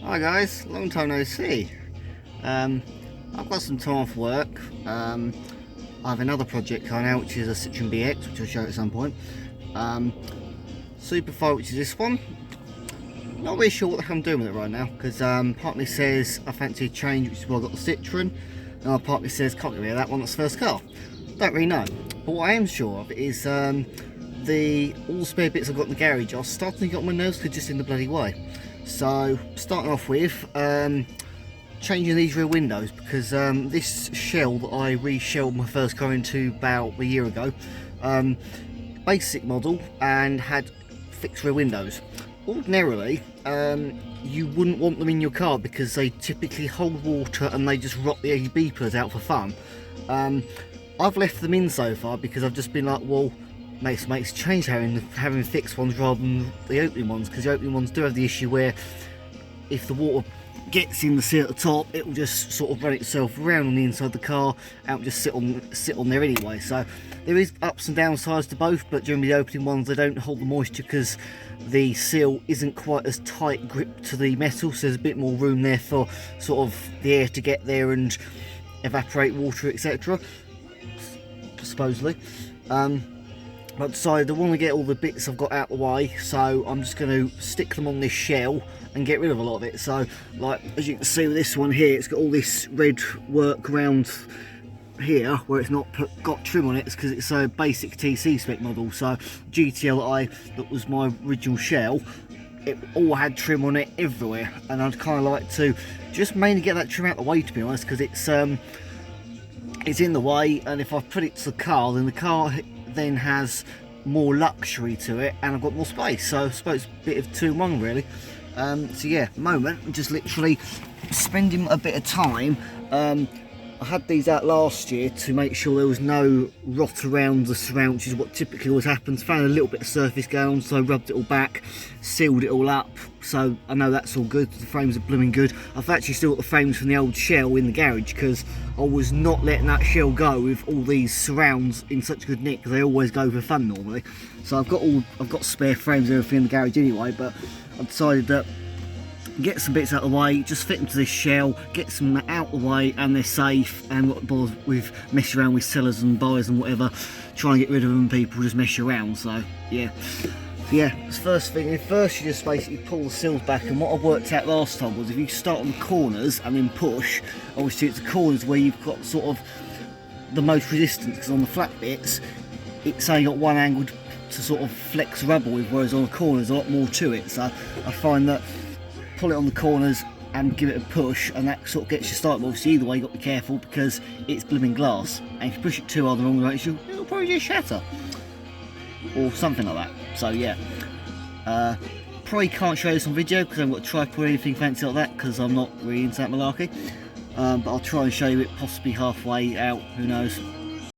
Hi guys, long time no see. I've got some time off work. I have another project going out, which is a Citroen BX, which I'll show at some point. Superfire, which is this one. Not really sure what the hell I'm doing with it right now, because part of me says I fancy a change, which is why I got the Citroen, and other part of me says can't get rid of that one, that's the first car. Don't really know. But what I am sure of is all the spare bits I've got in the garage are starting to get on my nerves because just in the bloody way. So starting off with changing these rear windows, because this shell that I re-shelled my first car into about a year ago, basic model and had fixed rear windows. Ordinarily you wouldn't want them in your car because they typically hold water and they just rot the beepers out for fun. I've left them in so far because I've just been like, well, makes a change having fixed ones rather than the opening ones, because the opening ones do have the issue where if the water gets in the seat at the top, it will just sort of run itself around on the inside of the car and will just sit on there anyway. So there is ups and downsides to both, but generally the opening ones, they don't hold the moisture because the seal isn't quite as tight grip to the metal, so there's a bit more room there for sort of the air to get there and evaporate water, etc. supposedly. I decided I want to get all the bits I've got out of the way, so I'm just going to stick them on this shell and get rid of a lot of it. So, like, as you can see with this one here, it's got all this red work around here where it's not got trim on it. It's because it's a basic TC spec model. So GTLI, that was my original shell, it all had trim on it everywhere, and I'd kind of like to just mainly get that trim out of the way, to be honest, because it's in the way, and if I put it to the car, then the car then has more luxury to it and I've got more space, so I suppose a bit of 2 in 1 really. So yeah, moment, I'm just literally spending a bit of time. I had these out last year to make sure there was no rot around the surround, which is what typically always happens. Found a little bit of surface going on, so I rubbed it all back, sealed it all up, so I know that's all good. The frames are blooming good. I've actually still got the frames from the old shell in the garage because I was not letting that shell go with all these surrounds in such good nick, because they always go for fun normally. So I've got spare frames and everything in the garage anyway, but I decided that get some bits out of the way, just fit them to this shell, get some out of the way, and they're safe, and not bothered with messing around with sellers and buyers and whatever, trying to get rid of them. People just mess you around. So yeah, the first thing, first you just basically pull the seals back, and what I worked out last time was if you start on the corners and then push, obviously it's the corners where you've got sort of the most resistance, because on the flat bits it's only got one angle to sort of flex rubber with, whereas on the corners a lot more to it. So I find that pull it on the corners and give it a push, and that sort of gets you started. Obviously either way you've got to be careful because it's blooming glass, and if you push it too hard the wrong direction, it'll probably just shatter or something like that. So yeah, probably can't show this on video because I haven't got a tripod or anything fancy like that, because I'm not really into that malarkey, but I'll try and show you it possibly halfway out, who knows.